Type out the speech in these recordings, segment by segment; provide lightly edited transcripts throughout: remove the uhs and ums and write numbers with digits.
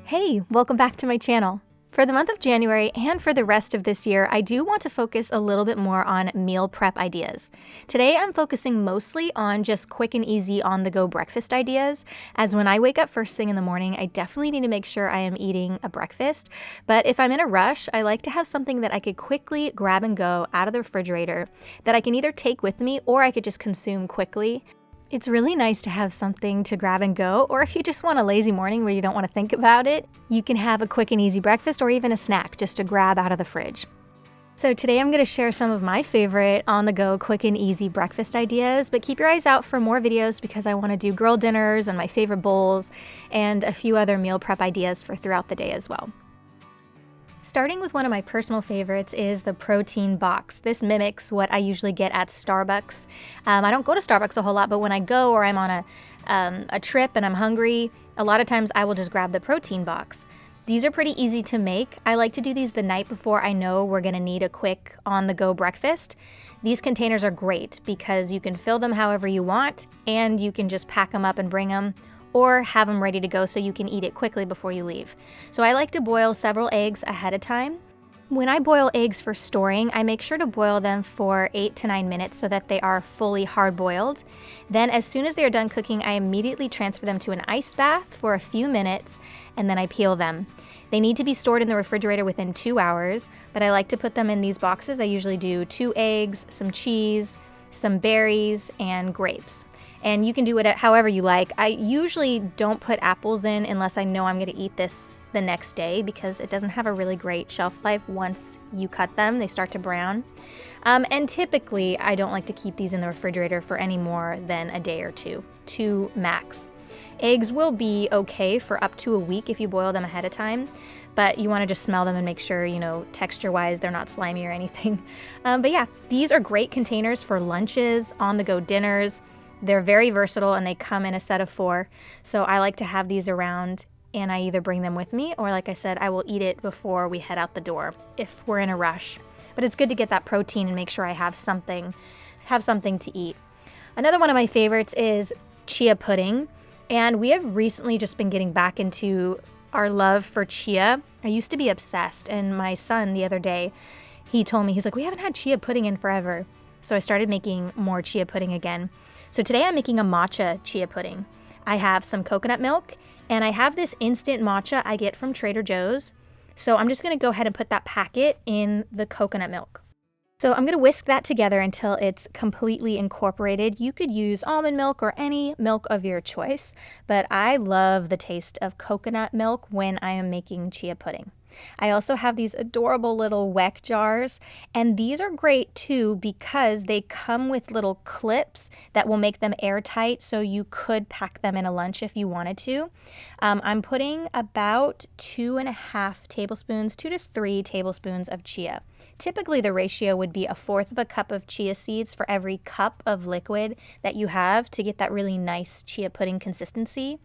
Hey, welcome back to my channel. For the month of January and for the rest of this year, I do want to focus a little bit more on meal prep ideas. Today, I'm focusing mostly on just quick and easy on-the-go breakfast ideas, as when I wake up first thing in the morning, I definitely need to make sure I am eating a breakfast. But if I'm in a rush, I like to have something that I could quickly grab and go out of the refrigerator that I can either take with me or I could just consume quickly. It's really nice to have something to grab and go, or if you just want a lazy morning where you don't want to think about it, you can have a quick and easy breakfast or even a snack just to grab out of the fridge. So today I'm going to share some of my favorite on-the-go quick and easy breakfast ideas, but keep your eyes out for more videos because I want to do girl dinners and my favorite bowls and a few other meal prep ideas for throughout the day as well. Starting with one of my personal favorites is the protein box. This mimics what I usually get at Starbucks. I don't go to Starbucks a whole lot, but when I go or I'm on a trip and I'm hungry, a lot of times I will just grab the protein box. These are pretty easy to make. I like to do these the night before I know we're gonna need a quick on-the-go breakfast. These containers are great because you can fill them however you want and you can just pack them up and bring them, or have them ready to go so you can eat it quickly before you leave. So I like to boil several eggs ahead of time. When I boil eggs for storing, I make sure to boil them for 8 to 9 minutes so that they are fully hard-boiled. Then as soon as they are done cooking, I immediately transfer them to an ice bath for a few minutes, and then I peel them. They need to be stored in the refrigerator within 2 hours, but I like to put them in these boxes. I usually do 2 eggs, some cheese, some berries, and grapes. And you can do it however you like. I usually don't put apples in unless I know I'm going to eat this the next day because it doesn't have a really great shelf life once you cut them. They start to brown. And typically, I don't like to keep these in the refrigerator for any more than a day or two max. Eggs will be okay for up to a week if you boil them ahead of time, but you want to just smell them and make sure, texture-wise, they're not slimy or anything. But yeah, these are great containers for lunches, on-the-go dinners. They're very versatile and they come in a set of 4. So I like to have these around and I either bring them with me or, like I said, I will eat it before we head out the door if we're in a rush. But it's good to get that protein and make sure I have something to eat. Another one of my favorites is chia pudding. And we have recently just been getting back into our love for chia. I used to be obsessed, and my son the other day, he told me, he's like, we haven't had chia pudding in forever. So I started making more chia pudding again. So today I'm making a matcha chia pudding. I have some coconut milk and I have this instant matcha I get from Trader Joe's. So I'm just going to go ahead and put that packet in the coconut milk. So I'm going to whisk that together until it's completely incorporated. You could use almond milk or any milk of your choice, but I love the taste of coconut milk when I am making chia pudding. I also have these adorable little Weck jars, and these are great too because they come with little clips that will make them airtight, so you could pack them in a lunch if you wanted to. I'm putting about 2.5 tablespoons, 2 to 3 tablespoons of chia. Typically the ratio would be 1/4 cup of chia seeds for every cup of liquid that you have to get that really nice chia pudding consistency.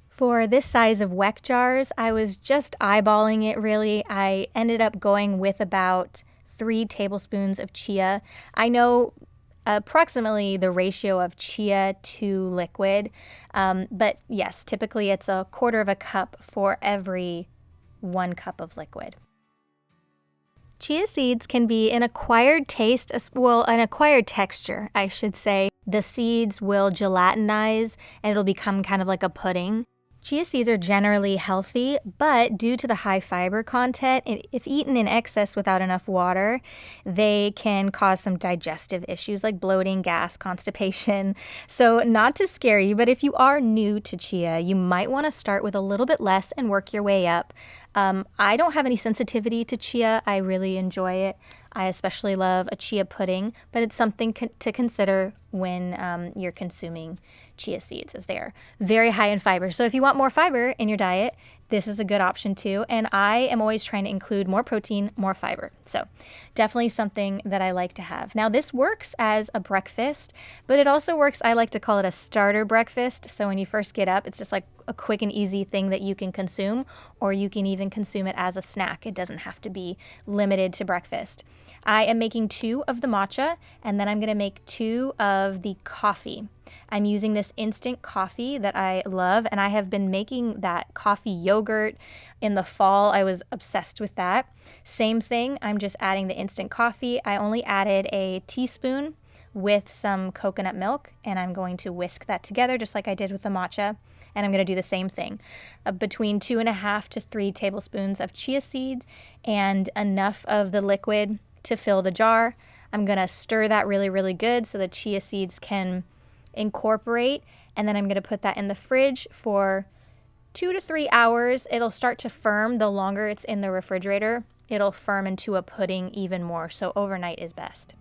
For this size of Weck jars, I was just eyeballing it really. I ended up going with about 3 tablespoons of chia. I know approximately the ratio of chia to liquid, but yes, typically it's 1/4 cup for every 1 cup of liquid. Chia seeds can be an acquired taste, an acquired texture, I should say. The seeds will gelatinize and it'll become kind of like a pudding. Chia seeds are generally healthy, but due to the high fiber content, if eaten in excess without enough water, they can cause some digestive issues like bloating, gas, constipation. So not to scare you, but if you are new to chia, you might want to start with a little bit less and work your way up. I don't have any sensitivity to chia. I really enjoy it. I especially love a chia pudding, but it's something to consider when you're consuming chia seeds, as they are very high in fiber. So if you want more fiber in your diet, this is a good option too. And I am always trying to include more protein, more fiber. So definitely something that I like to have. Now this works as a breakfast, but it also works, I like to call it a starter breakfast. So when you first get up, it's just like a quick and easy thing that you can consume, or you can even consume it as a snack. It doesn't have to be limited to breakfast. I am making 2 of the matcha, and then I'm going to make 2 of the coffee. I'm using this instant coffee that I love, and I have been making that coffee yogurt. In the fall, I was obsessed with that. Same thing, I'm just adding the instant coffee. I only added a teaspoon with some coconut milk, and I'm going to whisk that together just like I did with the matcha. And I'm going to do the same thing. Between 2.5 to 3 tablespoons of chia seeds and enough of the liquid to fill the jar. I'm going to stir that really, really good so the chia seeds can incorporate. And then I'm going to put that in the fridge for 2 to 3 hours. It'll start to firm. The longer it's in the refrigerator, it'll firm into a pudding even more. So overnight is best.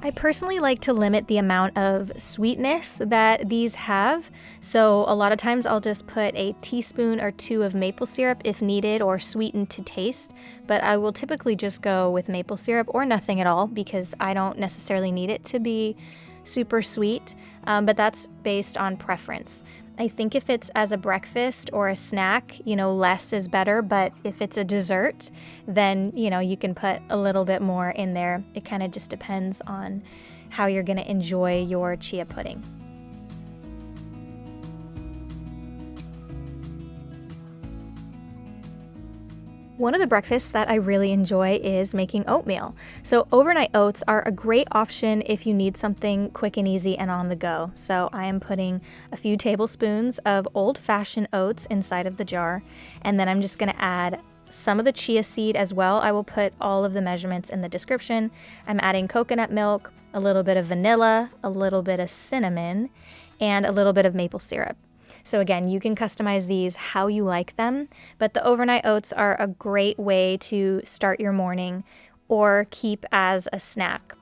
I personally like to limit the amount of sweetness that these have. So a lot of times I'll just put a teaspoon or 2 of maple syrup if needed, or sweetened to taste. But I will typically just go with maple syrup or nothing at all because I don't necessarily need it to be super sweet. But that's based on preference. I think if it's as a breakfast or a snack, less is better. But if it's a dessert, then, you can put a little bit more in there. It kind of just depends on how you're going to enjoy your chia pudding. One of the breakfasts that I really enjoy is making oatmeal. So overnight oats are a great option if you need something quick and easy and on the go. So I am putting a few tablespoons of old-fashioned oats inside of the jar, and then I'm just going to add some of the chia seed as well. I will put all of the measurements in the description. I'm adding coconut milk, a little bit of vanilla, a little bit of cinnamon, and a little bit of maple syrup. So again, you can customize these how you like them, but the overnight oats are a great way to start your morning or keep as a snack.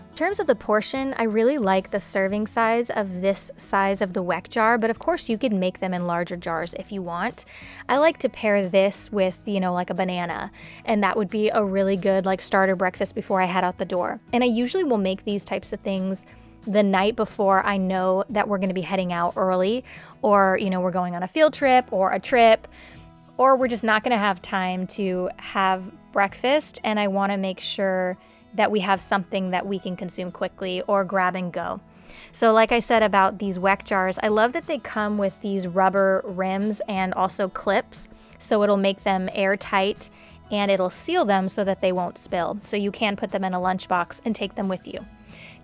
In terms of the portion, I really like the serving size of this size of the Weck jar, but of course you could make them in larger jars if you want. I like to pair this with, like a banana, and that would be a really good starter breakfast before I head out the door. And I usually will make these types of things the night before I know that we're going to be heading out early, or, we're going on a field trip or a trip, or we're just not going to have time to have breakfast, and I want to make sure that we have something that we can consume quickly or grab and go. So like I said about these Weck jars, I love that they come with these rubber rims and also clips, so it'll make them airtight and it'll seal them so that they won't spill. So you can put them in a lunchbox and take them with you.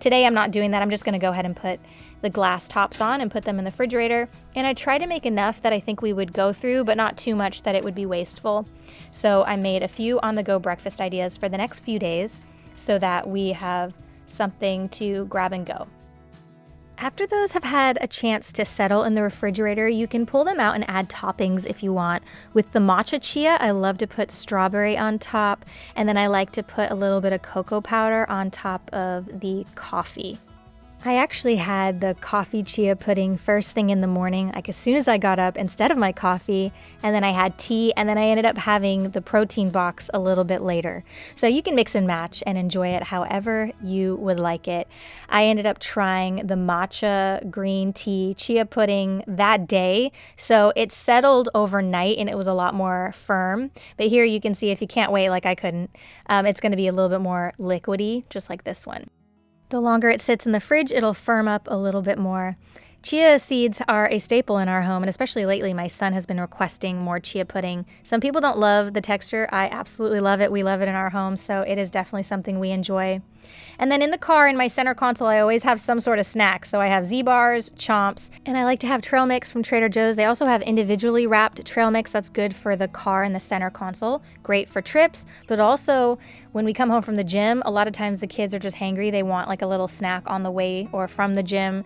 Today I'm not doing that. I'm just going to go ahead and put the glass tops on and put them in the refrigerator. And I try to make enough that I think we would go through, but not too much that it would be wasteful. So I made a few on-the-go breakfast ideas for the next few days, so that we have something to grab and go. After those have had a chance to settle in the refrigerator, you can pull them out and add toppings if you want. With the matcha chia, I love to put strawberry on top, and then I like to put a little bit of cocoa powder on top of the coffee. I actually had the coffee chia pudding first thing in the morning, as soon as I got up instead of my coffee, and then I had tea, and then I ended up having the protein box a little bit later. So you can mix and match and enjoy it however you would like it. I ended up trying the matcha green tea chia pudding that day, so it settled overnight and it was a lot more firm. But here you can see, if you can't wait like I couldn't, it's going to be a little bit more liquidy, just like this one. The longer it sits in the fridge, it'll firm up a little bit more. Chia seeds are a staple in our home, and especially lately, my son has been requesting more chia pudding. Some people don't love the texture. I absolutely love it. We love it in our home, so it is definitely something we enjoy. And then in the car, in my center console, I always have some sort of snack. So I have Z-bars, Chomps, and I like to have trail mix from Trader Joe's. They also have individually wrapped trail mix that's good for the car and the center console. Great for trips, but also when we come home from the gym, a lot of times the kids are just hangry. They want like a little snack on the way or from the gym.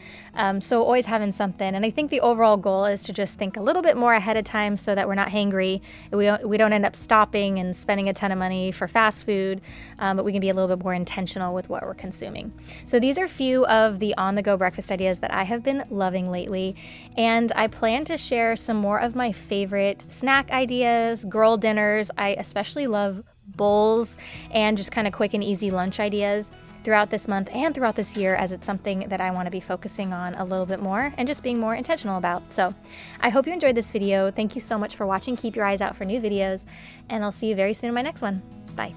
So always having something. And I think the overall goal is to just think a little bit more ahead of time so that we're not hangry. We don't end up stopping and spending a ton of money for fast food, but we can be a little bit more intentional with what we're consuming. So these are a few of the on-the-go breakfast ideas that I have been loving lately. And I plan to share some more of my favorite snack ideas, girl dinners. I especially love bowls and just kind of quick and easy lunch ideas throughout this month and throughout this year, as it's something that I want to be focusing on a little bit more and just being more intentional about. So I hope you enjoyed this video. Thank you so much for watching. Keep your eyes out for new videos, and I'll see you very soon in my next one. Bye.